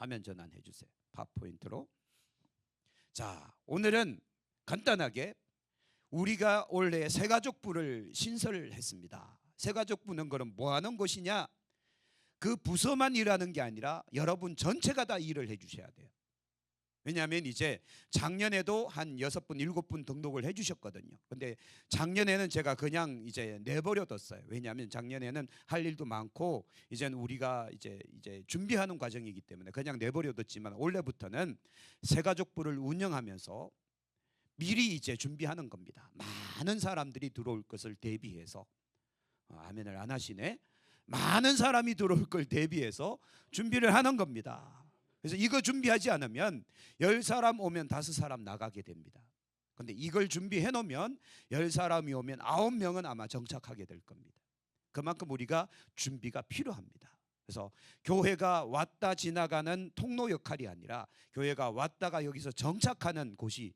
화면 전환해 주세요. 파워포인트로. 자, 오늘은 간단하게 우리가 원래 새가족부를 신설했습니다. 새가족부는 그럼 뭐 하는 곳이냐? 그 부서만 일하는 게 아니라 여러분 전체가 다 일을 해 주셔야 돼요. 왜냐하면 이제 작년에도 한 6분, 7분 등록을 해주셨거든요. 근데 작년에는 제가 그냥 이제 내버려뒀어요. 왜냐하면 작년에는 할 일도 많고 이제는 우리가 이제 준비하는 과정이기 때문에 그냥 내버려뒀지만 올해부터는 새가족부를 운영하면서 미리 이제 준비하는 겁니다. 많은 사람들이 들어올 것을 대비해서 아멘을 안 하시네. 많은 사람이 들어올 걸 대비해서 준비를 하는 겁니다. 그래서 이거 준비하지 않으면 10사람 오면 5사람 나가게 됩니다. 근데 이걸 준비해 놓으면 10사람이 오면 9명은 아마 정착하게 될 겁니다. 그만큼 우리가 준비가 필요합니다. 그래서 교회가 왔다 지나가는 통로 역할이 아니라 교회가 왔다가 여기서 정착하는 곳이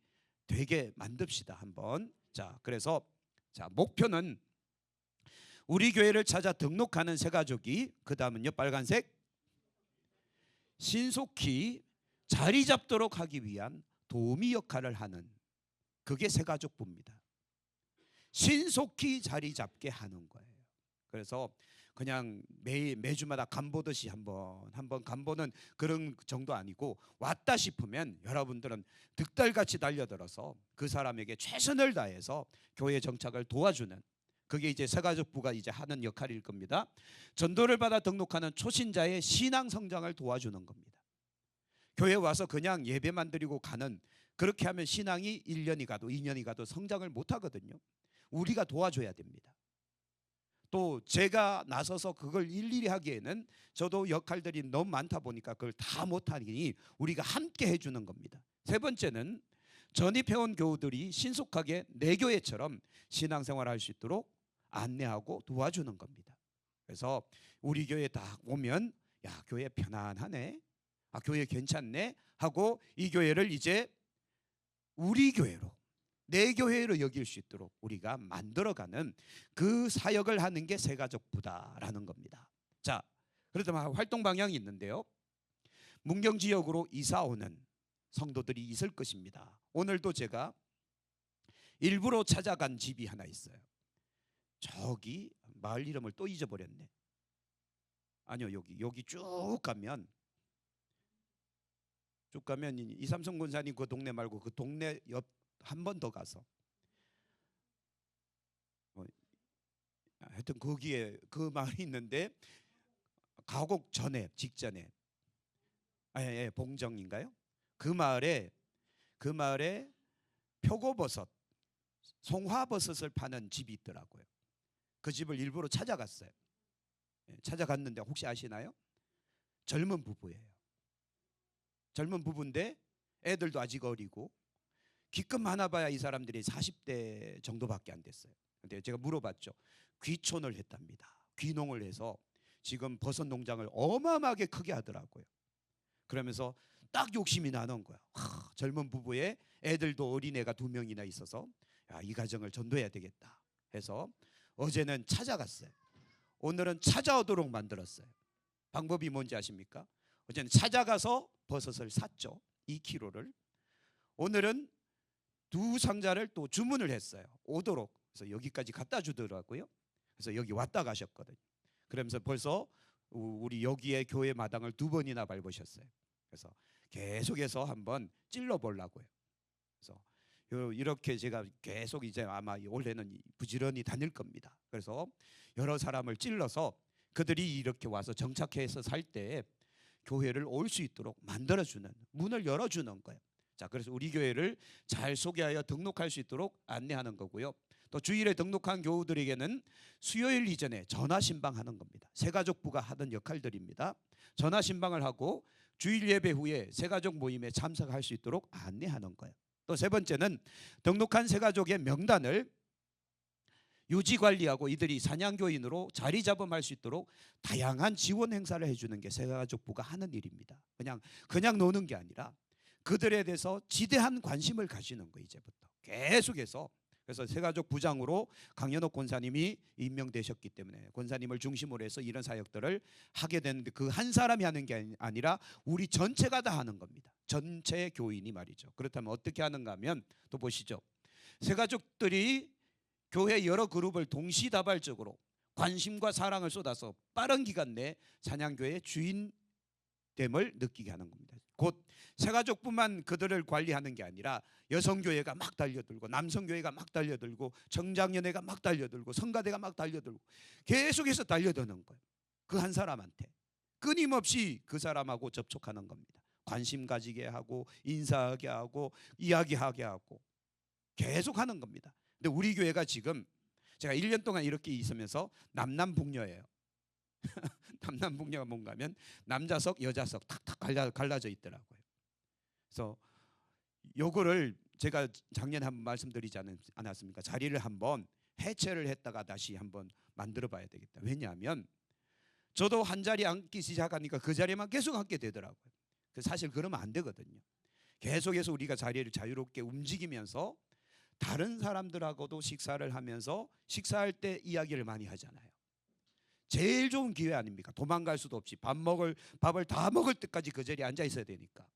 되게 만듭시다 한번. 자, 그래서 목표는 우리 교회를 찾아 등록하는 새가족이, 그 다음은요 빨간색, 신속히 자리 잡도록 하기 위한 도우미 역할을 하는, 그게 새가족부입니다. 신속히 자리 잡게 하는 거예요. 그래서 그냥 매주마다 간보듯이 한번 간보는 그런 정도 아니고, 왔다 싶으면 여러분들은 득달같이 달려들어서 그 사람에게 최선을 다해서 교회 정착을 도와주는, 그게 이제 새가족부가 이제 하는 역할일 겁니다. 전도를 받아 등록하는 초신자의 신앙 성장을 도와주는 겁니다. 교회 와서 그냥 예배만 드리고 가는, 그렇게 하면 신앙이 1년이 가도 2년이 가도 성장을 못 하거든요. 우리가 도와줘야 됩니다. 또 제가 나서서 그걸 일일이 하기에는 저도 역할들이 너무 많다 보니까 그걸 다 못하니 우리가 함께 해주는 겁니다. 세 번째는 전입해온 교우들이 신속하게 내 교회처럼 신앙생활을 할 수 있도록 안내하고 도와주는 겁니다. 그래서 우리 교회 딱 오면 야, 교회 편안하네, 아, 교회 괜찮네 하고 이 교회를 이제 우리 교회로, 내 교회로 여길 수 있도록 우리가 만들어가는 그 사역을 하는 게 새가족부다라는 겁니다. 자, 그렇다면 활동 방향이 있는데요, 문경 지역으로 이사 오는 성도들이 있을 것입니다. 오늘도 제가 일부러 찾아간 집이 하나 있어요. 저기 마을 이름을 또 잊어버렸네. 아니요, 여기 쭉 가면 이삼성 군사님 그 동네 말고 그 동네 옆 한 번 더 가서 하여튼 거기에 그 마을이 있는데, 가곡 전에 직전에 봉정인가요? 그 마을에 표고버섯, 송화버섯을 파는 집이 있더라고요. 그 집을 일부러 찾아갔어요. 찾아갔는데 혹시 아시나요? 젊은 부부예요. 젊은 부부인데 애들도 아직 어리고, 기껏 많아봐야 이 사람들이 40대 정도밖에 안 됐어요. 근데 제가 물어봤죠. 귀촌을 했답니다. 귀농을 해서 지금 버섯 농장을 어마어마하게 크게 하더라고요. 그러면서 딱 욕심이 나는 거야. 젊은 부부에 애들도 어린애가 2명이나 있어서 야, 이 가정을 전도해야 되겠다 해서 어제는 찾아갔어요. 오늘은 찾아오도록 만들었어요. 방법이 뭔지 아십니까? 어제는 찾아가서 버섯을 샀죠. 2kg를. 오늘은 2상자를 또 주문을 했어요. 오도록. 그래서 여기까지 갖다 주더라고요. 그래서 여기 왔다 가셨거든요. 그러면서 벌써 우리 여기에 교회 마당을 2번이나 밟으셨어요. 그래서 계속해서 한번 찔러 보려고요. 그래서 이렇게 제가 계속 이제 아마 올해는 부지런히 다닐 겁니다. 그래서 여러 사람을 찔러서 그들이 이렇게 와서 정착해서 살 때 교회를 올 수 있도록 만들어주는, 문을 열어주는 거예요. 자, 그래서 우리 교회를 잘 소개하여 등록할 수 있도록 안내하는 거고요. 또 주일에 등록한 교우들에게는 수요일 이전에 전화 신방하는 겁니다. 새가족부가 하던 역할들입니다. 전화 신방을 하고 주일 예배 후에 새가족 모임에 참석할 수 있도록 안내하는 거예요. 또 세 번째는 등록한 새가족의 명단을 유지 관리하고 이들이 사냥교인으로 자리 잡음할 수 있도록 다양한 지원 행사를 해주는 게 새가족부가 하는 일입니다. 그냥 노는 게 아니라 그들에 대해서 지대한 관심을 가지는 거예요. 이제부터 계속해서. 그래서 새가족 부장으로 강연옥 권사님이 임명되셨기 때문에 권사님을 중심으로 해서 이런 사역들을 하게 되는데, 그 한 사람이 하는 게 아니라 우리 전체가 다 하는 겁니다. 전체 교인이 말이죠. 그렇다면 어떻게 하는가 하면 또 보시죠. 새가족들이 교회 여러 그룹을 동시다발적으로 관심과 사랑을 쏟아서 빠른 기간 내에 찬양교회의 주인됨을 느끼게 하는 겁니다. 곧 새가족뿐만 그들을 관리하는 게 아니라 여성교회가 막 달려들고, 남성교회가 막 달려들고, 청장년회가 막 달려들고, 성가대가 막 달려들고, 계속해서 달려드는 거예요. 그 한 사람한테 끊임없이 그 사람하고 접촉하는 겁니다. 관심 가지게 하고, 인사하게 하고, 이야기하게 하고, 계속 하는 겁니다. 근데 우리 교회가 지금 제가 1년 동안 이렇게 있으면서 남남북녀예요. 남남북녀가 뭔가 하면 남자석 여자석 탁탁 갈라져 있더라고요. 그래서 요거를 제가 작년에 한번 말씀드리지 않았습니까? 자리를 한번 해체를 했다가 다시 한번 만들어 봐야 되겠다. 왜냐하면 저도 한 자리 앉기 시작하니까 그 자리에만 계속 앉게 되더라고요. 사실 그러면 안 되거든요. 계속해서 우리가 자리를 자유롭게 움직이면서 다른 사람들하고도 식사를 하면서, 식사할 때 이야기를 많이 하잖아요. 제일 좋은 기회 아닙니까? 도망갈 수도 없이 밥을 다 먹을 때까지 그 자리에 앉아 있어야 되니까.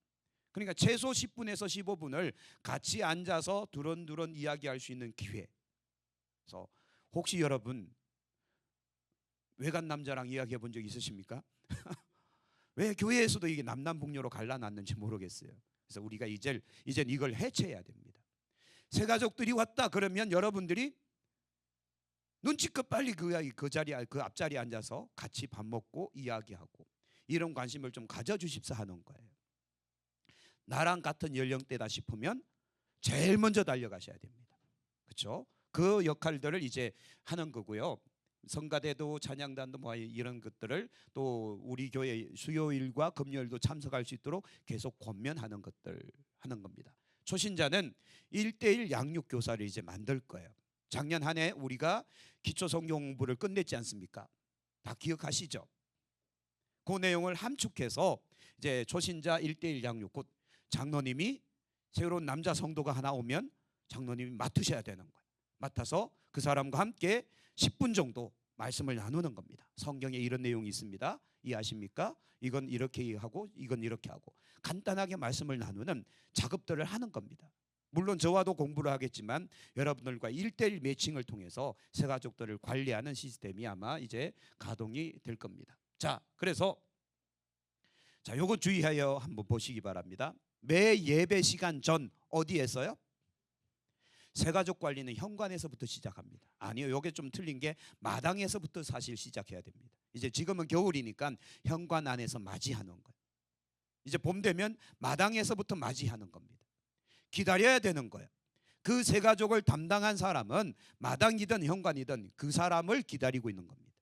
그러니까 최소 10분에서 15분을 같이 앉아서 두런두런 이야기할 수 있는 기회. 그래서 혹시 여러분 외간 남자랑 이야기해 본 적 있으십니까? 왜 교회에서도 이게 남남북녀로 갈라놨는지 모르겠어요. 그래서 우리가 이젠 이걸 해체해야 됩니다. 새가족들이 왔다 그러면 여러분들이 눈치껏 빨리 그 자리에, 그 앞자리에 앉아서 같이 밥 먹고 이야기하고, 이런 관심을 좀 가져주십사 하는 거예요. 나랑 같은 연령대다 싶으면 제일 먼저 달려가셔야 됩니다. 그렇죠? 그 역할들을 이제 하는 거고요. 성가대도 찬양단도 뭐 이런 것들을 또 우리 교회 수요일과 금요일도 참석할 수 있도록 계속 권면하는 것들 하는 겁니다. 초신자는 1:1 양육 교사를 이제 만들 거예요. 작년 한 해 우리가 기초 성경 공부를 끝냈지 않습니까? 다 기억하시죠? 그 내용을 함축해서 이제 초신자 1:1 양육, 곧 장로님이 새로운 남자 성도가 하나 오면 장로님이 맡으셔야 되는 거예요. 맡아서 그 사람과 함께 10분 정도 말씀을 나누는 겁니다. 성경에 이런 내용이 있습니다. 이해하십니까? 이건 이렇게 하고 이건 이렇게 하고, 간단하게 말씀을 나누는 작업들을 하는 겁니다. 물론 저와도 공부를 하겠지만 여러분들과 1:1 매칭을 통해서 새가족들을 관리하는 시스템이 아마 이제 가동이 될 겁니다. 자, 그래서 요거 주의하여 한번 보시기 바랍니다. 매 예배 시간 전 어디에서요? 새가족 관리는 현관에서부터 시작합니다. 아니요, 요게 좀 틀린 게 마당에서부터 사실 시작해야 됩니다. 이제 지금은 겨울이니까 현관 안에서 맞이하는 거예요. 이제 봄 되면 마당에서부터 맞이하는 겁니다. 기다려야 되는 거예요. 그 새가족을 담당한 사람은 마당이든 현관이든 그 사람을 기다리고 있는 겁니다.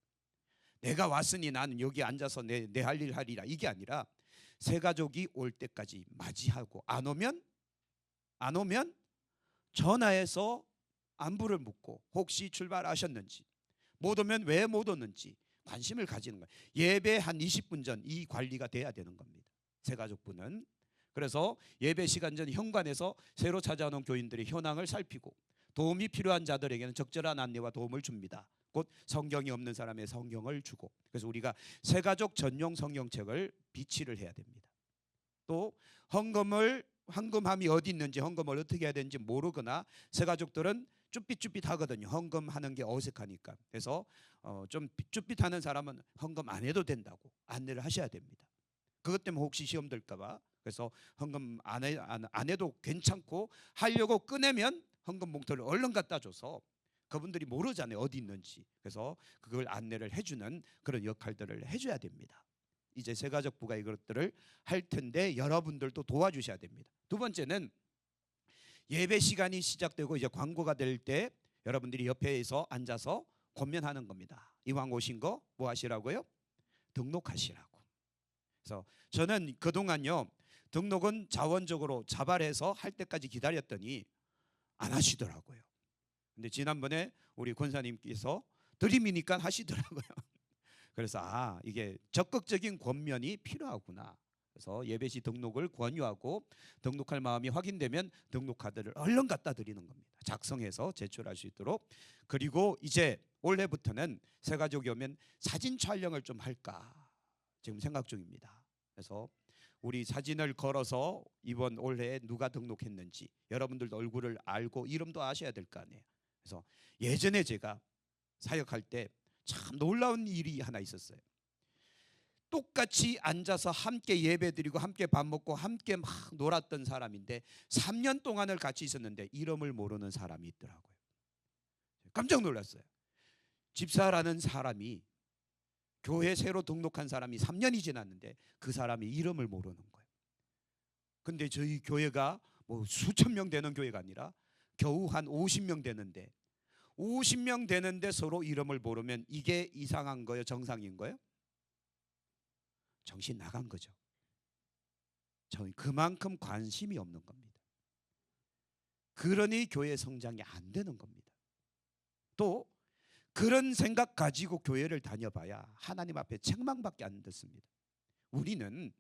내가 왔으니 나는 여기 앉아서 내 할 일 하리라, 이게 아니라 새가족이 올 때까지 맞이하고, 안 오면 전화해서 안부를 묻고 혹시 출발하셨는지, 못 오면 왜 못 오는지 관심을 가지는 거예요. 예배 한 20분 전 이 관리가 돼야 되는 겁니다. 새가족부는. 그래서 예배 시간 전 현관에서 새로 찾아오는 교인들의 현황을 살피고 도움이 필요한 자들에게는 적절한 안내와 도움을 줍니다. 곧 성경이 없는 사람의 성경을 주고, 그래서 우리가 새가족 전용 성경책을 비치를 해야 됩니다. 또 헌금함이 어디 있는지, 헌금을 어떻게 해야 되는지 모르거나, 새가족들은 쭈삣쭈삣하거든요. 헌금하는 게 어색하니까. 그래서 좀 쭈삣하는 사람은 헌금 안 해도 된다고 안내를 하셔야 됩니다. 그것 때문에 혹시 시험 들까 봐. 그래서 헌금 안 해도 괜찮고, 하려고 꺼내면 헌금 봉투를 얼른 갖다 줘서 그분들이 모르잖아요, 어디 있는지. 그래서 그걸 안내를 해주는 그런 역할들을 해줘야 됩니다. 이제 새가족부가 이것들을 할 텐데 여러분들도 도와주셔야 됩니다. 두 번째는 예배 시간이 시작되고 이제 광고가 될 때 여러분들이 옆에서 앉아서 권면하는 겁니다. 이왕 오신 거 뭐 하시라고요? 등록하시라고. 그래서 저는 그동안요, 등록은 자원적으로 자발해서 할 때까지 기다렸더니 안 하시더라고요. 근데 지난번에 우리 권사님께서 드림이니까 하시더라고요. 그래서 이게 적극적인 권면이 필요하구나. 그래서 예배시 등록을 권유하고 등록할 마음이 확인되면 등록 카드를 얼른 갖다 드리는 겁니다. 작성해서 제출할 수 있도록. 그리고 이제 올해부터는 새가족이 오면 사진 촬영을 좀 할까 지금 생각 중입니다. 그래서 우리 사진을 걸어서 이번 올해에 누가 등록했는지 여러분들도 얼굴을 알고 이름도 아셔야 될 거 아니에요. 그래서 예전에 제가 사역할 때 참 놀라운 일이 하나 있었어요. 똑같이 앉아서 함께 예배드리고 함께 밥 먹고 함께 막 놀았던 사람인데 3년 동안을 같이 있었는데 이름을 모르는 사람이 있더라고요. 깜짝 놀랐어요. 집사라는 사람이 교회 새로 등록한 사람이 3년이 지났는데 그 사람이 이름을 모르는 거예요. 근데 저희 교회가 뭐 수천 명 되는 교회가 아니라 겨우 한 50명 되는데 50명 되는데 서로 이름을 모르면 이게 이상한 거예요? 정상인 거예요? 정신 나간 거죠. 그만큼 관심이 없는 겁니다. 그러니 교회 성장이 안 되는 겁니다. 또 그런 생각 가지고 교회를 다녀봐야 하나님 앞에 책망밖에 안 듣습니다. 우리는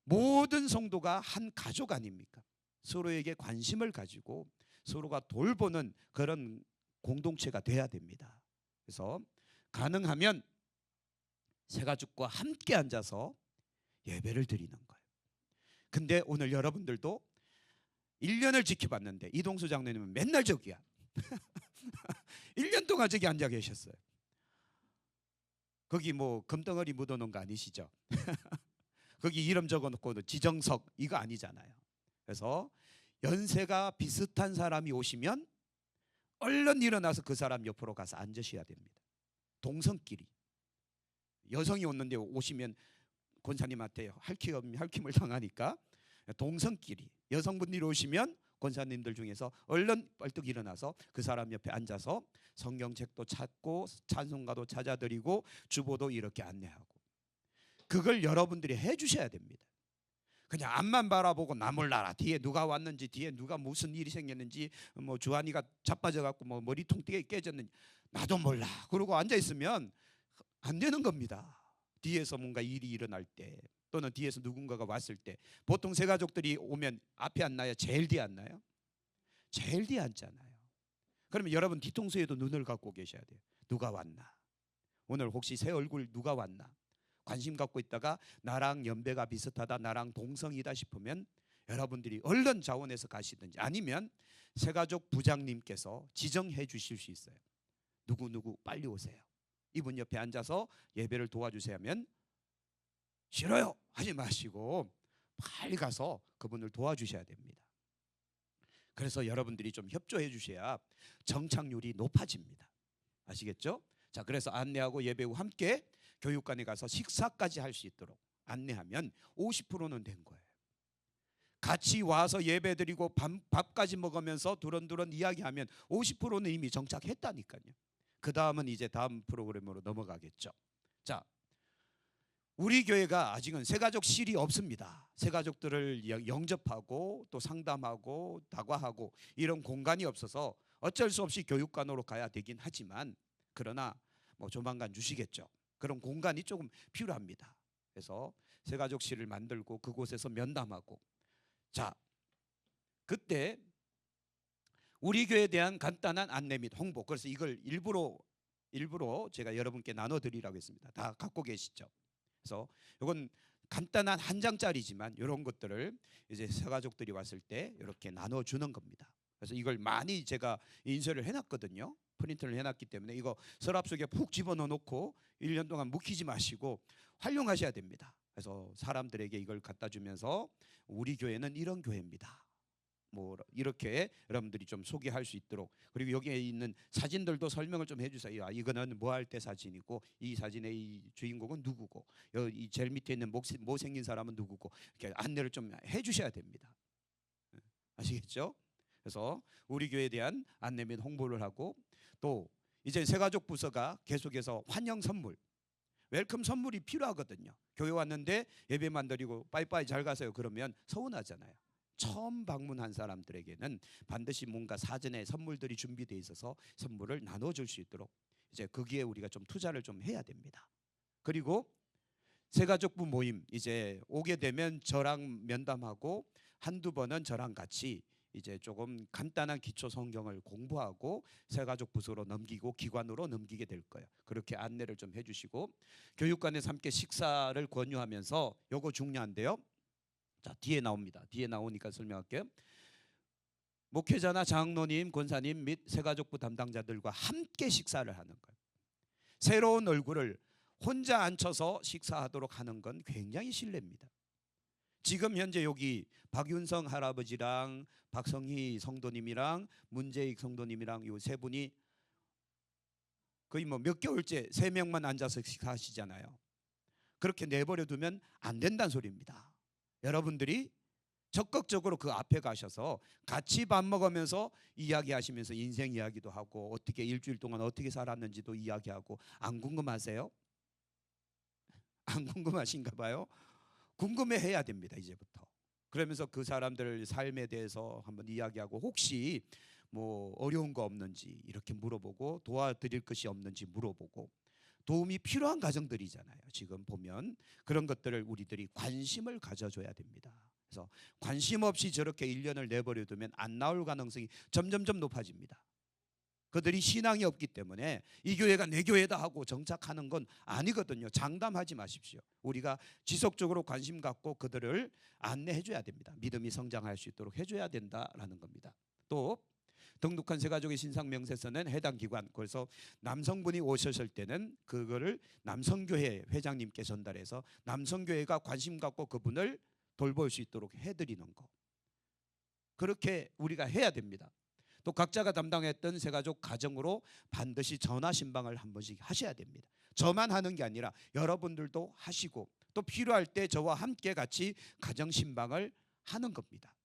모든 성도가 한 가족 아닙니까? 서로에게 관심을 가지고 서로가 돌보는 그런 공동체가 돼야 됩니다. 그래서 가능하면 새가족과 함께 앉아서 예배를 드리는 거예요. 근데 오늘 여러분들도 1년을 지켜봤는데 이동수 장로님은 맨날 저기야. 1년 동안 저기 앉아 계셨어요. 거기 뭐 금덩어리 묻어놓은 거 아니시죠? 거기 이름 적어놓고 지정석 이거 아니잖아요. 그래서 연세가 비슷한 사람이 오시면 얼른 일어나서 그 사람 옆으로 가서 앉으셔야 됩니다. 동성끼리. 여성이 오는데 오시면 권사님한테 할킴을 당하니까 동성끼리 여성분들이 오시면 권사님들 중에서 얼른 벌떡 일어나서 그 사람 옆에 앉아서 성경책도 찾고 찬송가도 찾아드리고 주보도 이렇게 안내하고 그걸 여러분들이 해주셔야 됩니다. 그냥 앞만 바라보고 나 몰라라 뒤에 누가 왔는지 뒤에 누가 무슨 일이 생겼는지 뭐 주한이가 자빠져 갖고 뭐 머리통 깨졌는지 나도 몰라 그러고 앉아 있으면 안 되는 겁니다. 뒤에서 뭔가 일이 일어날 때 또는 뒤에서 누군가가 왔을 때 보통 새가족들이 오면 앞에 앉나요? 제일 뒤에 앉나요? 제일 뒤에 앉잖아요. 그러면 여러분 뒤통수에도 눈을 갖고 계셔야 돼요. 누가 왔나? 오늘 혹시 새 얼굴 누가 왔나? 관심 갖고 있다가 나랑 연배가 비슷하다 나랑 동성이다 싶으면 여러분들이 얼른 자원해서 가시든지 아니면 새가족 부장님께서 지정해 주실 수 있어요. 누구 빨리 오세요. 이분 옆에 앉아서 예배를 도와주세요 하면 싫어요 하지 마시고 빨리 가서 그분을 도와주셔야 됩니다. 그래서 여러분들이 좀 협조해 주셔야 정착률이 높아집니다. 아시겠죠? 자, 그래서 안내하고 예배 후 함께 교육관에 가서 식사까지 할 수 있도록 안내하면 50%는 된 거예요. 같이 와서 예배 드리고 밥까지 먹으면서 두런두런 이야기하면 50%는 이미 정착했다니까요. 그 다음은 이제 다음 프로그램으로 넘어가겠죠. 자, 우리 교회가 아직은 새가족실이 없습니다. 새가족들을 영접하고 또 상담하고 다과하고 이런 공간이 없어서 어쩔 수 없이 교육관으로 가야 되긴 하지만 그러나 뭐 조만간 주시겠죠. 그런 공간이 조금 필요합니다. 그래서 새가족실을 만들고 그곳에서 면담하고 자, 그때 우리 교회에 대한 간단한 안내 및 홍보 그래서 이걸 일부러 제가 여러분께 나눠드리라고 했습니다. 다 갖고 계시죠? 그래서 이건 간단한 한 장짜리지만 이런 것들을 이제 새가족들이 왔을 때 이렇게 나눠주는 겁니다. 그래서 이걸 많이 제가 인쇄를 해놨거든요. 프린트를 해놨기 때문에 이거 서랍 속에 푹 집어넣어 놓고 1년 동안 묵히지 마시고 활용하셔야 됩니다. 그래서 사람들에게 이걸 갖다 주면서 우리 교회는 이런 교회입니다. 뭐 이렇게 여러분들이 좀 소개할 수 있도록 그리고 여기에 있는 사진들도 설명을 좀 해주세요. 이거는 뭐 할 때 사진이고 이 사진의 이 주인공은 누구고 이 제일 밑에 있는 못생긴 사람은 누구고 이렇게 안내를 좀 해주셔야 됩니다. 아시겠죠? 그래서 우리 교회에 대한 안내 및 홍보를 하고 또 이제 새가족 부서가 계속해서 환영 선물 웰컴 선물이 필요하거든요. 교회 왔는데 예배만 드리고 빠이빠이 잘 가세요 그러면 서운하잖아요. 처음 방문한 사람들에게는 반드시 뭔가 사전에 선물들이 준비되어 있어서 선물을 나눠줄 수 있도록 이제 거기에 우리가 좀 투자를 좀 해야 됩니다. 그리고 새가족부 모임 이제 오게 되면 저랑 면담하고 한두 번은 저랑 같이 이제 조금 간단한 기초 성경을 공부하고 새가족 부서로 넘기고 기관으로 넘기게 될 거예요. 그렇게 안내를 좀 해주시고 교육관에서 함께 식사를 권유하면서 요거 중요한데요. 자, 뒤에 나옵니다. 뒤에 나오니까 설명할게요. 목회자나 장로님, 권사님 및 새가족부 담당자들과 함께 식사를 하는 거예요. 새로운 얼굴을 혼자 앉혀서 식사하도록 하는 건 굉장히 신뢰입니다. 지금 현재 여기 박윤성 할아버지랑 박성희 성도님이랑 문재익 성도님이랑 요 세 분이 거의 뭐 몇 개월째 3명만 앉아서 식사하시잖아요. 그렇게 내버려 두면 안 된다는 소리입니다. 여러분들이 적극적으로 그 앞에 가셔서 같이 밥 먹으면서 이야기하시면서 인생 이야기도 하고 어떻게 일주일 동안 어떻게 살았는지도 이야기하고. 안 궁금하세요? 안 궁금하신가 봐요. 궁금해해야 됩니다. 이제부터. 그러면서 그 사람들 삶에 대해서 한번 이야기하고 혹시 뭐 어려운 거 없는지 이렇게 물어보고 도와드릴 것이 없는지 물어보고 도움이 필요한 가정들이잖아요. 지금 보면 그런 것들을 우리들이 관심을 가져줘야 됩니다. 그래서 관심 없이 저렇게 1년을 내버려 두면 안 나올 가능성이 점점점 높아집니다. 그들이 신앙이 없기 때문에 이 교회가 내 교회다 하고 정착하는 건 아니거든요. 장담하지 마십시오. 우리가 지속적으로 관심 갖고 그들을 안내해 줘야 됩니다. 믿음이 성장할 수 있도록 해줘야 된다라는 겁니다. 또 등록한 새가족의 신상 명세서는 해당 기관, 그래서 남성분이 오셨을 때는 그거를 남성교회 회장님께 전달해서 남성교회가 관심 갖고 그분을 돌볼 수 있도록 해드리는 거, 그렇게 우리가 해야 됩니다. 또 각자가 담당했던 새가족 가정으로 반드시 전화 신방을 한 번씩 하셔야 됩니다. 저만 하는 게 아니라 여러분들도 하시고 또 필요할 때 저와 함께 같이 가정 신방을 하는 겁니다.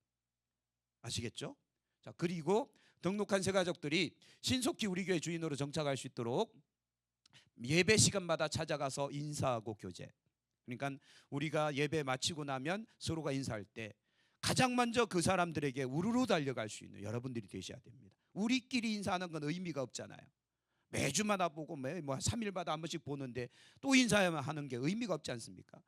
아시겠죠? 자, 그리고 등록한 새가족들이 신속히 우리 교회 주인으로 정착할 수 있도록 예배 시간마다 찾아가서 인사하고 교제. 그러니까 우리가 예배 마치고 나면 서로가 인사할 때 가장 먼저 그 사람들에게 우르르 달려갈 수 있는 여러분들이 되셔야 됩니다. 우리끼리 인사하는 건 의미가 없잖아요. 매주마다 보고 뭐 3일마다 한 번씩 보는데 또 인사해야만 하는 게 의미가 없지 않습니까?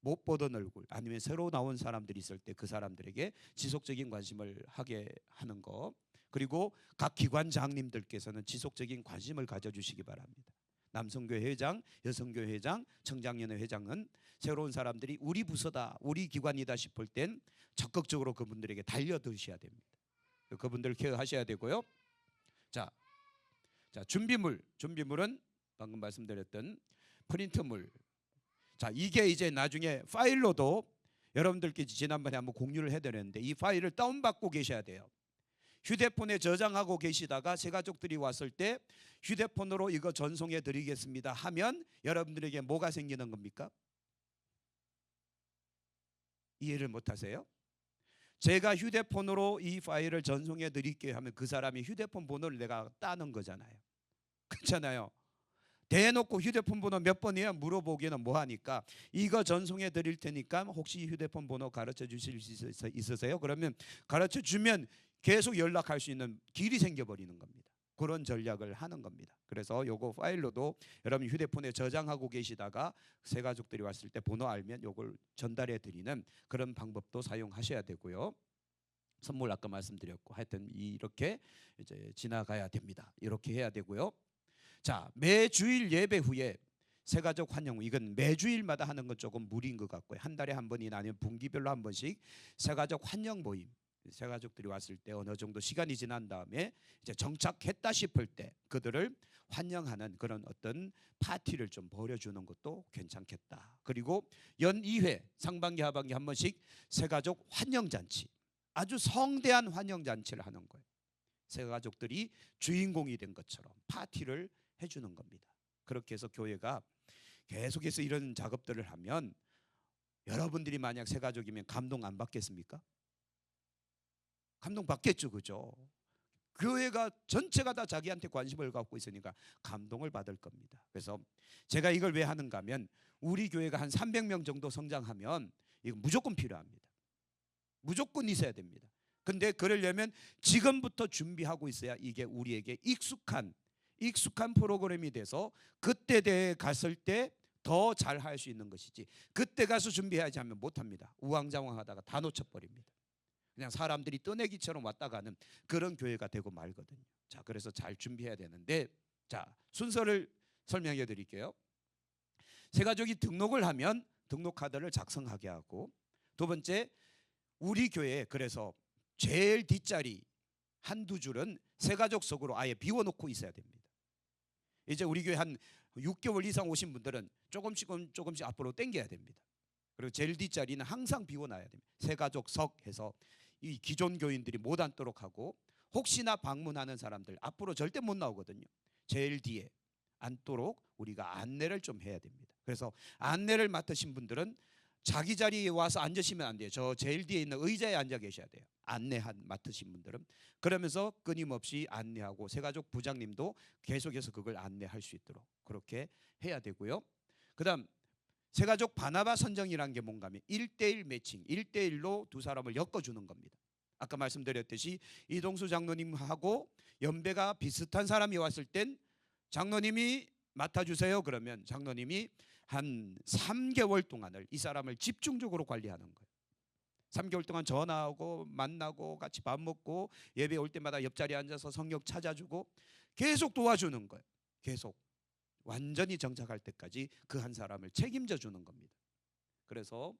못 보던 얼굴 아니면 새로 나온 사람들이 있을 때 그 사람들에게 지속적인 관심을 하게 하는 거. 그리고 각 기관장님들께서는 지속적인 관심을 가져주시기 바랍니다. 남성교회 회장, 여성교회 회장, 청장년회 회장은 새로운 사람들이 우리 부서다, 우리 기관이다 싶을 땐 적극적으로 그분들에게 달려드셔야 됩니다. 그분들 케어하셔야 되고요. 자, 준비물은 방금 말씀드렸던 프린트물. 자, 이게 이제 나중에 파일로도 여러분들께 지난번에 한번 공유를 해드렸는데 이 파일을 다운받고 계셔야 돼요. 휴대폰에 저장하고 계시다가 새가족들이 왔을 때 휴대폰으로 이거 전송해 드리겠습니다 하면 여러분들에게 뭐가 생기는 겁니까? 이해를 못 하세요? 제가 휴대폰으로 이 파일을 전송해 드릴게요 하면 그 사람이 휴대폰 번호를 내가 따는 거잖아요. 그렇잖아요. 대놓고 휴대폰 번호 몇 번이에요? 물어보기는 뭐하니까 이거 전송해 드릴 테니까 혹시 휴대폰 번호 가르쳐 주실 수 있으세요? 그러면 가르쳐 주면 계속 연락할 수 있는 길이 생겨버리는 겁니다. 그런 전략을 하는 겁니다. 그래서 요거 파일로도 여러분 휴대폰에 저장하고 계시다가 새가족들이 왔을 때 번호 알면 요걸 전달해 드리는 그런 방법도 사용하셔야 되고요. 선물 아까 말씀드렸고 하여튼 이렇게 이제 지나가야 됩니다. 이렇게 해야 되고요. 자, 매주일 예배 후에 새가족 환영, 이건 매주일마다 하는 건 조금 무리인 것 같고요. 한 달에 한 번이나 아니면 분기별로 한 번씩 새가족 환영 모임, 새가족들이 왔을 때 어느 정도 시간이 지난 다음에 이제 정착했다 싶을 때 그들을 환영하는 그런 어떤 파티를 좀 벌여주는 것도 괜찮겠다. 그리고 연 2회 상반기 하반기 한 번씩 새가족 환영잔치, 아주 성대한 환영잔치를 하는 거예요. 새가족들이 주인공이 된 것처럼 파티를 해주는 겁니다. 그렇게 해서 교회가 계속해서 이런 작업들을 하면 여러분들이 만약 새가족이면 감동 안 받겠습니까? 감동 받겠죠, 그죠? 교회가 전체가 다 자기한테 관심을 갖고 있으니까 감동을 받을 겁니다. 그래서 제가 이걸 왜 하는가 하면 우리 교회가 한 300명 정도 성장하면 이거 무조건 필요합니다. 무조건 있어야 됩니다. 근데 그러려면 지금부터 준비하고 있어야 이게 우리에게 익숙한 프로그램이 돼서 그때 갔을 때 더 잘 할 수 있는 것이지, 그때 가서 준비해야지 하면 못합니다. 우왕좌왕하다가 다 놓쳐버립니다. 그냥 사람들이 떠내기처럼 왔다 가는 그런 교회가 되고 말거든요. 자, 그래서 잘 준비해야 되는데, 자, 순서를 설명해 드릴게요. 새가족이 등록을 하면 등록 카드를 작성하게 하고, 두 번째, 우리 교회에 그래서 제일 뒷자리 한두 줄은 새가족석으로 아예 비워놓고 있어야 됩니다. 이제 우리 교회 한 6개월 이상 오신 분들은 조금씩 앞으로 당겨야 됩니다. 그리고 제일 뒷자리는 항상 비워놔야 됩니다. 새가족석 해서 이 기존 교인들이 못 앉도록 하고, 혹시나 방문하는 사람들 앞으로 절대 못 나오거든요. 제일 뒤에 앉도록 우리가 안내를 좀 해야 됩니다. 그래서 안내를 맡으신 분들은 자기 자리에 와서 앉으시면 안 돼요. 저 제일 뒤에 있는 의자에 앉아 계셔야 돼요. 맡으신 분들은. 그러면서 끊임없이 안내하고, 새가족 부장님도 계속해서 그걸 안내할 수 있도록 그렇게 해야 되고요. 그다음 새가족 바나바 선정이라는 게 뭔가 하면 1대1 매칭, 1대1로 두 사람을 엮어주는 겁니다. 아까 말씀드렸듯이 이동수 장로님하고 연배가 비슷한 사람이 왔을 땐 장로님이 맡아주세요. 그러면 장로님이 한 3개월 동안을 이 사람을 집중적으로 관리하는 거예요. 3개월 동안 전화하고 만나고 같이 밥 먹고 예배 올 때마다 옆자리에 앉아서 성경 찾아주고 계속 도와주는 거예요. 계속 완전히 정착할 때까지 그 한 사람을 책임져 주는 겁니다. 그래서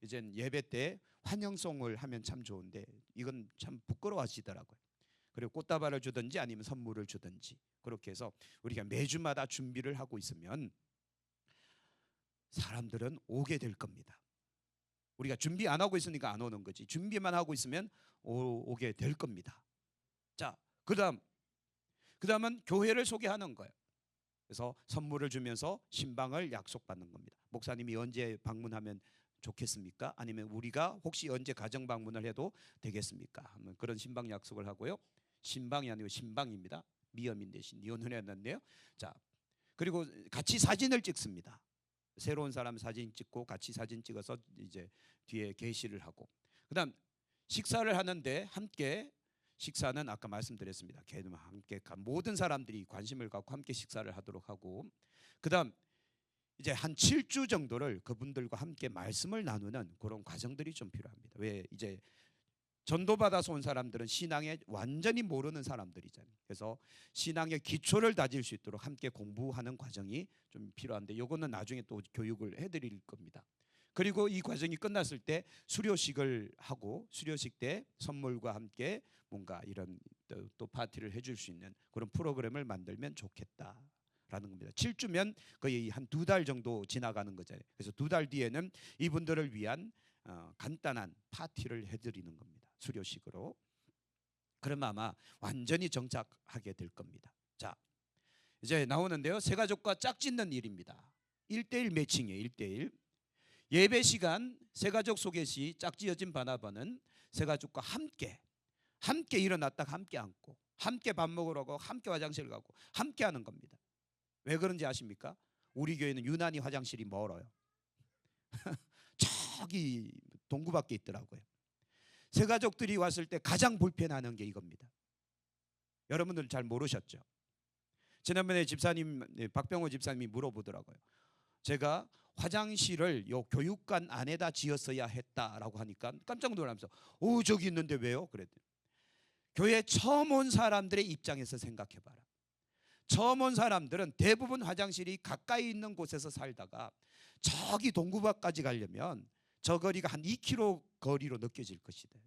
이젠 예배 때 환영송을 하면 참 좋은데 이건 참 부끄러워하시더라고요. 그리고 꽃다발을 주든지 아니면 선물을 주든지 그렇게 해서 우리가 매주마다 준비를 하고 있으면 사람들은 오게 될 겁니다. 우리가 준비 안 하고 있으니까 안 오는 거지, 준비만 하고 있으면 오게 될 겁니다. 자, 그다음은 교회를 소개하는 거예요. 그래서 선물을 주면서 신방을 약속받는 겁니다. 목사님이 언제 방문하면 좋겠습니까? 아니면 우리가 혹시 언제 가정 방문을 해도 되겠습니까? 하면 그런 신방 약속을 하고요. 신방이 아니고 신방입니다. 미어민 대신 니온을 했는데요. 자, 그리고 같이 사진을 찍습니다. 새로운 사람 사진 찍고 같이 사진 찍어서 이제 뒤에 게시를 하고, 그다음 식사를 하는데 함께 식사는 아까 말씀드렸습니다. 함께 모든 사람들이 관심을 갖고 함께 식사를 하도록 하고, 그다음 이제 한 7주 정도를 그분들과 함께 말씀을 나누는 그런 과정들이 좀 필요합니다. 왜 이제 전도받아서 온 사람들은 신앙에 완전히 모르는 사람들이잖아요. 그래서 신앙의 기초를 다질 수 있도록 함께 공부하는 과정이 좀 필요한데, 요거는 나중에 또 교육을 해드릴 겁니다. 그리고 이 과정이 끝났을 때 수료식을 하고, 수료식 때 선물과 함께 뭔가 이런 또 파티를 해줄 수 있는 그런 프로그램을 만들면 좋겠다라는 겁니다. 7주면 거의 한 2달 정도 지나가는 거잖아요. 그래서 2달 뒤에는 이분들을 위한 간단한 파티를 해드리는 겁니다. 수료식으로. 그러면 아마 완전히 정착하게 될 겁니다. 자, 이제 나오는데요. 새가족과 짝짓는 일입니다. 1대1 매칭이에요. 1대1. 예배 시간 새가족 소개 시 짝지어진 바나바는 새가족과 함께 일어났다가 함께 앉고, 함께 밥 먹으러 가고, 함께 화장실 가고, 함께 하는 겁니다. 왜 그런지 아십니까? 우리 교회는 유난히 화장실이 멀어요. 저기 동구밖에 있더라고요. 새가족들이 왔을 때 가장 불편하는 게 이겁니다. 여러분들 잘 모르셨죠? 지난번에 박병호 집사님이 물어보더라고요. 제가 화장실을 요 교육관 안에다 지었어야 했다라고 하니까 깜짝 놀라면서 저기 있는데 왜요? 그랬더니 교회 처음 온 사람들의 입장에서 생각해봐라. 처음 온 사람들은 대부분 화장실이 가까이 있는 곳에서 살다가 저기 동구밖까지 가려면 저 거리가 한 2km 거리로 느껴질 것이다.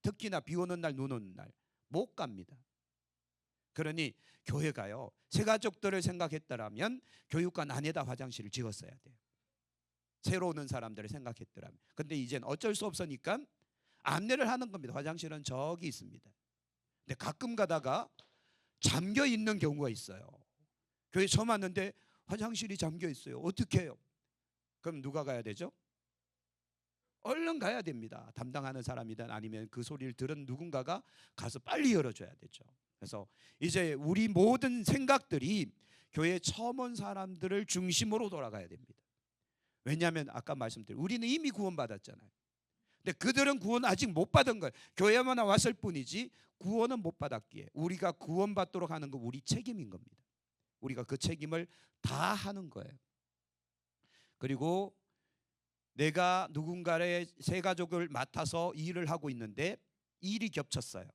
특히나 비 오는 날, 눈 오는 날 못 갑니다. 그러니 교회가요, 새가족들을 생각했더라면 교육관 안에다 화장실을 지었어야 돼요. 새로 오는 사람들을 생각했더라면. 근데 이젠 어쩔 수 없으니까 안내를 하는 겁니다. 화장실은 저기 있습니다. 근데 가끔 가다가 잠겨 있는 경우가 있어요. 교회 처음 왔는데 화장실이 잠겨 있어요. 어떻게 해요? 그럼 누가 가야 되죠? 얼른 가야 됩니다. 담당하는 사람이든 아니면 그 소리를 들은 누군가가 가서 빨리 열어줘야 되죠. 그래서 이제 우리 모든 생각들이 교회 처음 온 사람들을 중심으로 돌아가야 됩니다. 왜냐하면 아까 말씀드린 우리는 이미 구원받았잖아요. 근데 그들은 구원 아직 못 받은 거예요. 교회만 왔을 뿐이지 구원은 못 받았기에 우리가 구원받도록 하는 거 우리 책임인 겁니다. 우리가 그 책임을 다 하는 거예요. 그리고 내가 누군가의 새 가족을 맡아서 일을 하고 있는데 일이 겹쳤어요.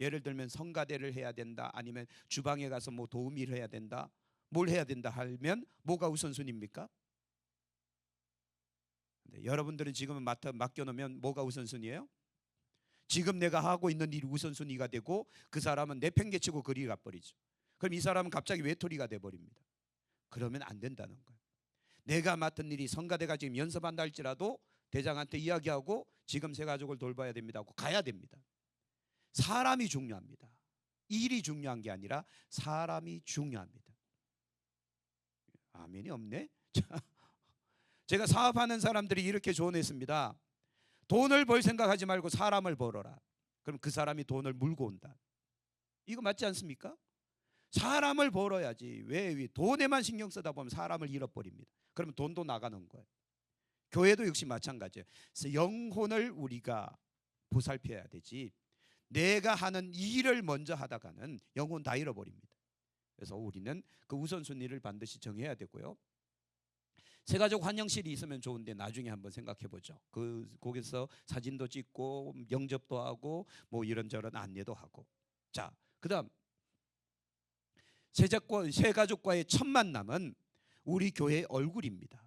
예를 들면 성가대를 해야 된다, 아니면 주방에 가서 뭐 도우미 일을 해야 된다, 뭘 해야 된다 하면 뭐가 우선순위입니까? 네, 여러분들은 지금 맡겨놓으면 뭐가 우선순위예요? 지금 내가 하고 있는 일이 우선순위가 되고 그 사람은 내팽개치고 그리 가버리죠. 그럼 이 사람은 갑자기 외톨이가 돼버립니다. 그러면 안 된다는 거예요. 내가 맡은 일이 성가대가 지금 연습한다 할지라도 대장한테 이야기하고 지금 새 가족을 돌봐야 됩니다 하고 가야 됩니다. 사람이 중요합니다. 일이 중요한 게 아니라 사람이 중요합니다. 아멘이 없네. 제가 사업하는 사람들이 이렇게 조언했습니다. 돈을 벌 생각하지 말고 사람을 벌어라. 그럼 그 사람이 돈을 물고 온다. 이거 맞지 않습니까? 사람을 벌어야지. 왜 돈에만 신경 쓰다 보면 사람을 잃어버립니다. 그러면 돈도 나가는 거예요. 교회도 역시 마찬가지예요. 그래서 영혼을 우리가 보살펴야 되지, 내가 하는 일을 먼저 하다가는 영혼 다 잃어버립니다. 그래서 우리는 그 우선순위를 반드시 정해야 되고요. 새가족 환영실이 있으면 좋은데 나중에 한번 생각해 보죠. 거기서 사진도 찍고 영접도 하고 뭐 이런저런 안내도 하고. 자, 그다음 새가족과의 첫 만남은 우리 교회의 얼굴입니다.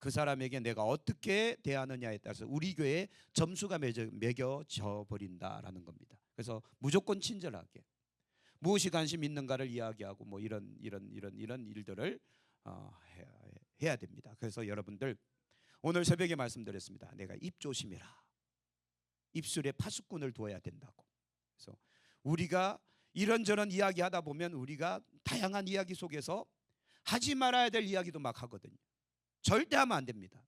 그 사람에게 내가 어떻게 대하느냐에 따라서 우리 교회에 점수가 매겨져 버린다라는 겁니다. 그래서 무조건 친절하게, 무엇이 관심 있는가를 이야기하고 뭐 이런 일들을 해야 됩니다. 그래서 여러분들 오늘 새벽에 말씀드렸습니다. 내가 입 조심해라. 입술에 파수꾼을 두어야 된다고. 그래서 우리가 이런저런 이야기하다 보면 우리가 다양한 이야기 속에서 하지 말아야 될 이야기도 막 하거든요. 절대 하면 안 됩니다.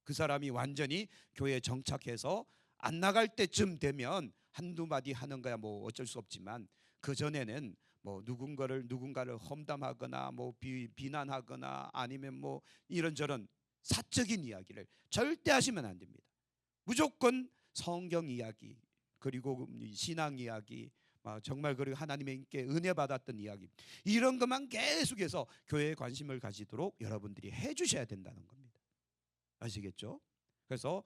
그 사람이 완전히 교회에 정착해서 안 나갈 때쯤 되면 한두 마디 하는 거야 뭐 어쩔 수 없지만, 그 전에는 뭐 누군가를 험담하거나 뭐 비난하거나 아니면 뭐 이런저런 사적인 이야기를 절대 하시면 안 됩니다. 무조건 성경 이야기, 그리고 신앙 이야기, 정말 그리고 하나님께 은혜 받았던 이야기, 이런 것만 계속해서 교회에 관심을 가지도록 여러분들이 해주셔야 된다는 겁니다. 아시겠죠? 그래서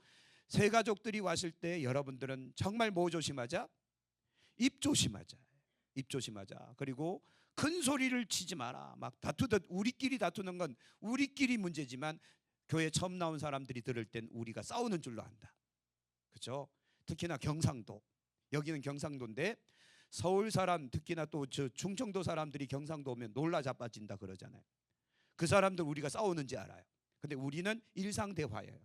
새 가족들이 왔을 때 여러분들은 정말 뭐 조심하자? 입 조심하자. 입 조심하자. 그리고 큰 소리를 치지 마라. 막 우리끼리 다투는 건 우리끼리 문제지만 교회 처음 나온 사람들이 들을 땐 우리가 싸우는 줄로 안다. 그렇죠? 특히나 경상도, 여기는 경상도인데 서울 사람, 특히나 또 저 충청도 사람들이 경상도 오면 놀라 자빠진다 그러잖아요. 그 사람들 우리가 싸우는지 알아요. 근데 우리는 일상대화예요.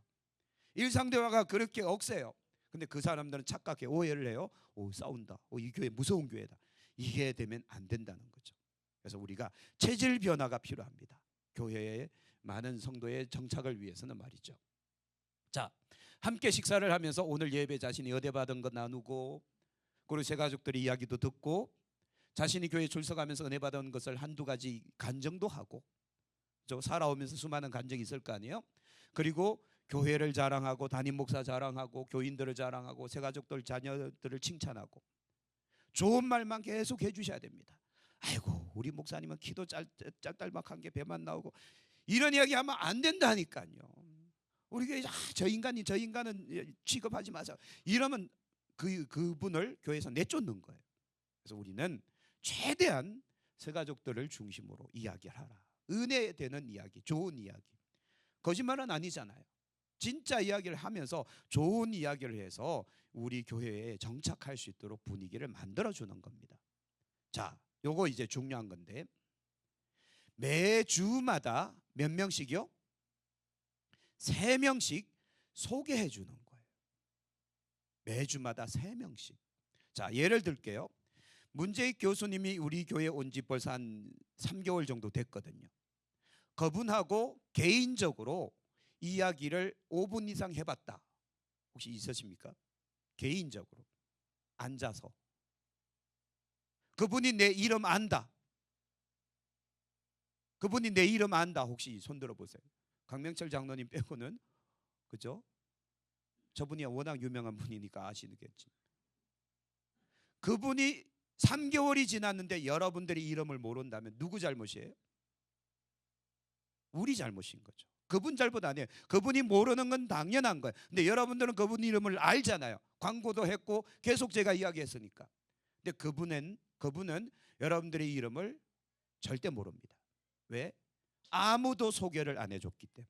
일상대화가 그렇게 억세요. 근데 그 사람들은 착각해, 오해를 해요. 싸운다. 이 교회 무서운 교회다. 이게 되면 안 된다는 거죠. 그래서 우리가 체질 변화가 필요합니다. 교회의 많은 성도의 정착을 위해서는 말이죠. 자, 함께 식사를 하면서 오늘 예배 자신이 은혜받은 것 나누고, 그리고 새 가족들의 이야기도 듣고, 자신이 교회에 출석하면서 은혜받은 것을 한두 가지 간증도 하고, 살아오면서 수많은 간증이 있을 거 아니에요. 그리고 교회를 자랑하고 담임 목사 자랑하고 교인들을 자랑하고 새 가족들 자녀들을 칭찬하고 좋은 말만 계속 해주셔야 됩니다. 아이고 우리 목사님은 키도 짤짤막한 게 배만 나오고, 이런 이야기 하면 안 된다니까요. 우리 교회 저 인간은 취급하지 마세요. 이러면 그분을 교회에서 내쫓는 거예요. 그래서 우리는 최대한 새 가족들을 중심으로 이야기를 하라. 은혜되는 이야기, 좋은 이야기. 거짓말은 아니잖아요. 진짜 이야기를 하면서 좋은 이야기를 해서 우리 교회에 정착할 수 있도록 분위기를 만들어주는 겁니다. 자, 요거 이제 중요한 건데, 매주마다 몇 명씩이요? 3명씩 소개해 주는 거예요. 매주마다 3명씩. 자, 예를 들게요. 문재익 교수님이 우리 교회에 온 지 벌써 한 3개월 정도 됐거든요. 그분하고 개인적으로 이야기를 5분 이상 해봤다. 혹시 있으십니까? 개인적으로 앉아서. 그분이 내 이름 안다. 그분이 내 이름 안다. 혹시 손 들어보세요. 강명철 장로님 빼고는. 그죠? 저분이 워낙 유명한 분이니까 아시겠지. 그분이 3개월이 지났는데 여러분들이 이름을 모른다면 누구 잘못이에요? 우리 잘못인 거죠. 그분 잘못 아니에요. 그분이 모르는 건 당연한 거예요. 근데 여러분들은 그분 이름을 알잖아요. 광고도 했고 계속 제가 이야기했으니까. 근데 그분은 여러분들의 이름을 절대 모릅니다. 왜? 아무도 소개를 안 해줬기 때문에.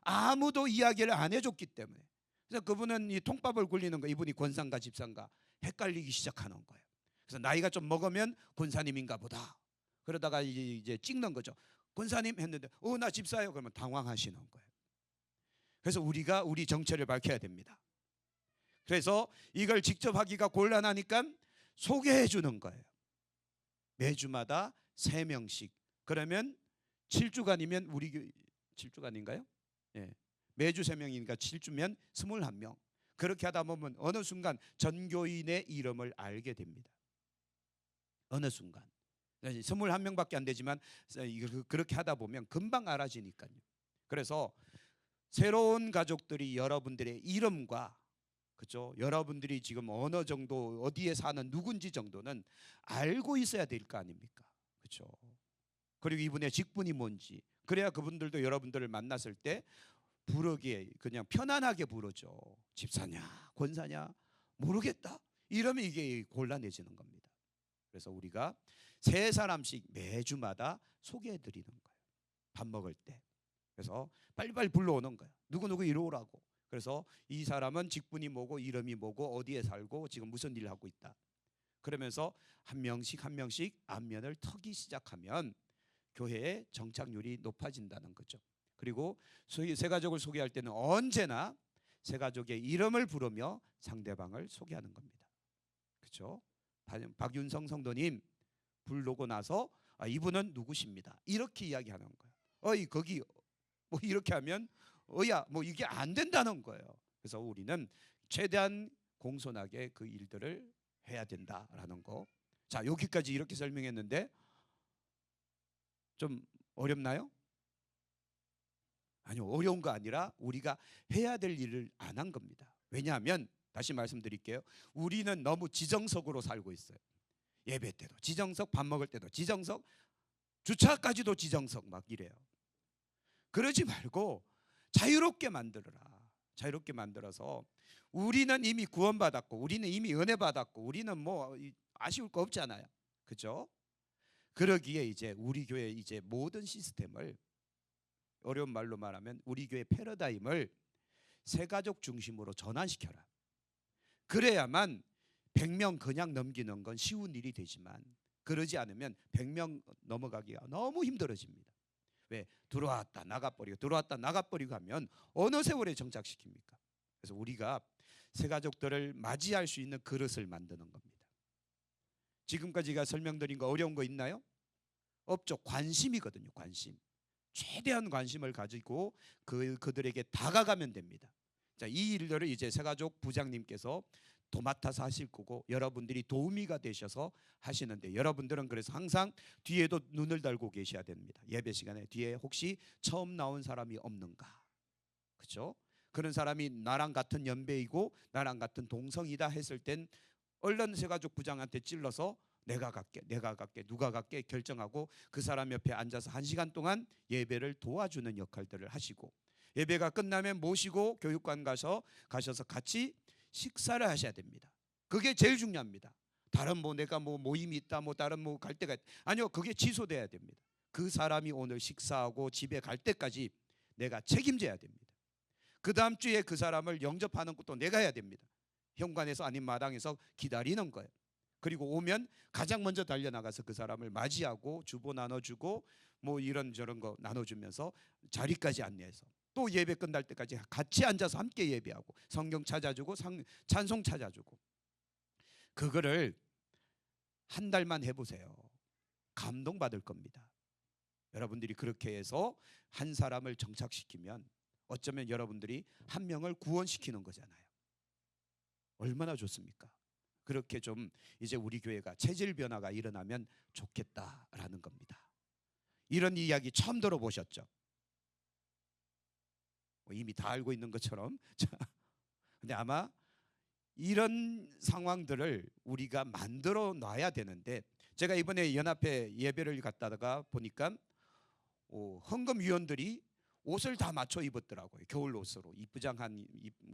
아무도 이야기를 안 해줬기 때문에. 그래서 그분은 이 통밥을 굴리는 거, 이분이 권상가 집상가 헷갈리기 시작하는 거예요. 그래서 나이가 좀 먹으면 권사님인가 보다. 그러다가 이제 찍는 거죠. 권사님 했는데 나 집사예요. 그러면 당황하시는 거예요. 그래서 우리가 우리 정체를 밝혀야 됩니다. 그래서 이걸 직접 하기가 곤란하니까 소개해 주는 거예요. 매주마다 3명씩. 그러면 7주간이면 우리 7주간인가요? 예. 매주 3명이니까 7주면 21명. 그렇게 하다 보면 어느 순간 전교인의 이름을 알게 됩니다. 어느 순간. 21명밖에 안 되지만 그렇게 하다 보면 금방 알아지니까요. 그래서 새로운 가족들이 여러분들의 이름과, 그렇죠? 여러분들이 지금 어느 정도 어디에 사는 누군지 정도는 알고 있어야 될 거 아닙니까? 그렇죠? 그리고 이분의 직분이 뭔지, 그래야 그분들도 여러분들을 만났을 때 부르기에 그냥 편안하게 부르죠. 집사냐, 권사냐, 모르겠다. 이러면 이게 곤란해지는 겁니다. 그래서 우리가 3사람씩 매주마다 소개해 드리는 거예요. 밥 먹을 때. 그래서 빨리빨리 불러오는 거예요. 누구누구 이리 오라고. 그래서 이 사람은 직분이 뭐고 이름이 뭐고 어디에 살고 지금 무슨 일을 하고 있다. 그러면서 한 명씩 한 명씩 안면을 터기 시작하면 교회의 정착률이 높아진다는 거죠. 그리고 새 가족을 소개할 때는 언제나 새 가족의 이름을 부르며 상대방을 소개하는 겁니다. 그렇죠? 박윤성 성도님 부르고 나서 이분은 누구십니다. 이렇게 이야기하는 거예요. 어이 거기 뭐 이렇게 하면 야 뭐 이게 안 된다는 거예요. 그래서 우리는 최대한 공손하게 그 일들을 해야 된다라는 거. 자, 여기까지 이렇게 설명했는데 좀 어렵나요? 아니요, 어려운 거 아니라 우리가 해야 될 일을 안 한 겁니다. 왜냐하면 다시 말씀드릴게요. 우리는 너무 지정석으로 살고 있어요. 예배 때도 지정석, 밥 먹을 때도 지정석, 주차까지도 지정석 막 이래요. 그러지 말고 자유롭게 만들어라. 자유롭게 만들어서 우리는 이미 구원받았고 우리는 이미 은혜 받았고 우리는 뭐 아쉬울 거 없잖아요. 그렇죠? 그러기에 이제 우리 교회 이제 모든 시스템을, 어려운 말로 말하면 우리 교회 패러다임을 새가족 중심으로 전환시켜라. 그래야만 100명 그냥 넘기는 건 쉬운 일이 되지만 그러지 않으면 100명 넘어가기가 너무 힘들어집니다. 왜? 들어왔다 나가버리고 들어왔다 나가버리고 하면 어느 세월에 정착시킵니까? 그래서 우리가 새가족들을 맞이할 수 있는 그릇을 만드는 겁니다. 지금까지 제가 설명드린 거 어려운 거 있나요? 없죠. 관심이거든요. 관심. 최대한 관심을 가지고 그들에게 다가가면 됩니다. 자, 이 일들을 이제 새가족 부장님께서 도맡아서 하실 거고 여러분들이 도우미가 되셔서 하시는데, 여러분들은 그래서 항상 뒤에도 눈을 달고 계셔야 됩니다. 예배 시간에 뒤에 혹시 처음 나온 사람이 없는가? 그렇죠? 그런 사람이 나랑 같은 연배이고 나랑 같은 동성이다 했을 땐 얼른 새가족 부장한테 찔러서 내가 갈게 누가 갈게 결정하고 그 사람 옆에 앉아서 1시간 동안 예배를 도와주는 역할들을 하시고, 예배가 끝나면 모시고 교육관 가셔서 같이 식사를 하셔야 됩니다. 그게 제일 중요합니다. 다른 뭐 내가 뭐 모임이 있다 뭐 다른 뭐 갈 때가 아니요, 그게 취소돼야 됩니다. 그 사람이 오늘 식사하고 집에 갈 때까지 내가 책임져야 됩니다. 그 다음 주에 그 사람을 영접하는 것도 내가 해야 됩니다. 현관에서 아닌 마당에서 기다리는 거예요. 그리고 오면 가장 먼저 달려나가서 그 사람을 맞이하고 주보 나눠주고 뭐 이런저런 거 나눠주면서 자리까지 안내해서 또 예배 끝날 때까지 같이 앉아서 함께 예배하고 성경 찾아주고 찬송 찾아주고, 그거를 한 달만 해보세요. 감동받을 겁니다. 여러분들이 그렇게 해서 한 사람을 정착시키면 어쩌면 여러분들이 한 명을 구원시키는 거잖아요. 얼마나 좋습니까? 그렇게 좀 이제 우리 교회가 체질 변화가 일어나면 좋겠다라는 겁니다. 이런 이야기 처음 들어보셨죠? 이미 다 알고 있는 것처럼. 근데 아마 이런 상황들을 우리가 만들어 놔야 되는데, 제가 이번에 연합회 예배를 갔다가 보니까 헌금위원들이 옷을 다 맞춰 입었더라고요. 겨울 옷으로 이쁘장한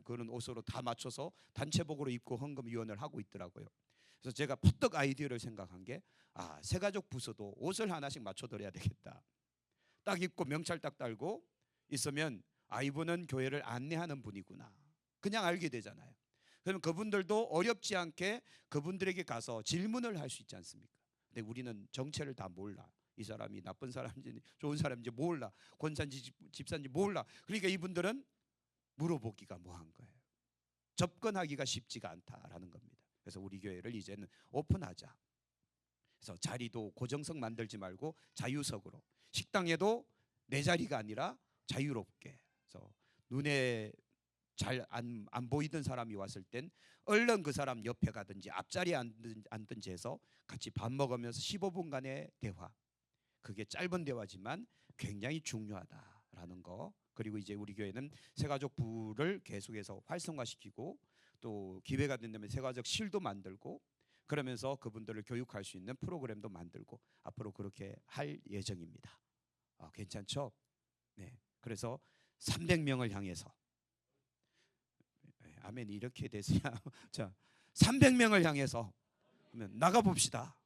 그런 옷으로 다 맞춰서 단체복으로 입고 헌금위원을 하고 있더라고요. 그래서 제가 퍼뜩 아이디어를 생각한 게 새가족 부서도 옷을 하나씩 맞춰드려야 되겠다. 딱 입고 명찰 딱 달고 있으면 이분은 교회를 안내하는 분이구나. 그냥 알게 되잖아요. 그러면 그분들도 어렵지 않게 그분들에게 가서 질문을 할 수 있지 않습니까? 근데 우리는 정체를 다 몰라. 이 사람이 나쁜 사람인지 좋은 사람인지 몰라. 권사인지 집사인지 몰라. 그러니까 이분들은 물어보기가 뭐한 거예요. 접근하기가 쉽지가 않다라는 겁니다. 그래서 우리 교회를 이제는 오픈하자. 그래서 자리도 고정석 만들지 말고 자유석으로, 식당에도 내 자리가 아니라 자유롭게. 그래서 눈에 잘 안 보이던 사람이 왔을 땐 얼른 그 사람 옆에 가든지 앞자리에 앉든지 해서 같이 밥 먹으면서 15분간의 대화. 그게 짧은 대화지만 굉장히 중요하다라는 거. 그리고 이제 우리 교회는 새가족부를 계속해서 활성화시키고 또 기회가 된다면 새가족실도 만들고 그러면서 그분들을 교육할 수 있는 프로그램도 만들고 앞으로 그렇게 할 예정입니다. 괜찮죠? 네. 그래서 300명을 향해서 아멘 이렇게 되세요. 자, 300명을 향해서 그러면 나가 봅시다.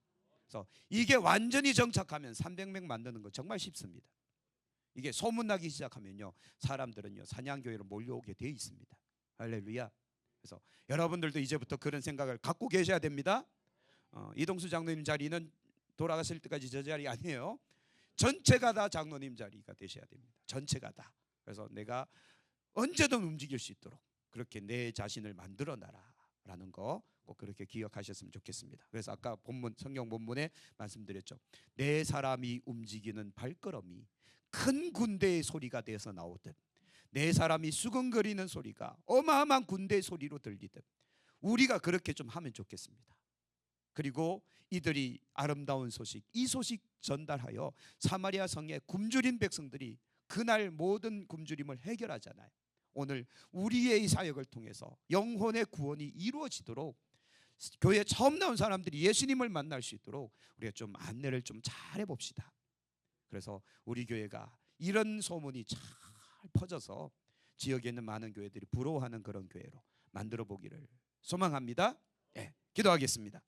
그래서 이게 완전히 정착하면 300명 만드는 거 정말 쉽습니다. 이게 소문나기 시작하면요 사람들은요 사냥교회로 몰려오게 돼 있습니다. 할렐루야. 그래서 여러분들도 이제부터 그런 생각을 갖고 계셔야 됩니다. 이동수 장로님 자리는 돌아가실 때까지 저 자리 아니에요. 전체가 다 장로님 자리가 되셔야 됩니다. 전체가 다. 그래서 내가 언제든 움직일 수 있도록 그렇게 내 자신을 만들어놔라라는 거 꼭 그렇게 기억하셨으면 좋겠습니다. 그래서 아까 본문 성경 본문에 말씀드렸죠. 내 사람이 움직이는 발걸음이 큰 군대의 소리가 돼서 나오듯 내 사람이 수근거리는 소리가 어마어마한 군대의 소리로 들리듯 우리가 그렇게 좀 하면 좋겠습니다. 그리고 이들이 아름다운 소식, 이 소식 전달하여 사마리아 성의 굶주린 백성들이 그날 모든 굶주림을 해결하잖아요. 오늘 우리의 이 사역을 통해서 영혼의 구원이 이루어지도록 교회 처음 나온 사람들이 예수님을 만날 수 있도록 우리가 좀 안내를 좀 잘 해봅시다. 그래서 우리 교회가 이런 소문이 잘 퍼져서 지역에 있는 많은 교회들이 부러워하는 그런 교회로 만들어 보기를 소망합니다. 네, 기도하겠습니다.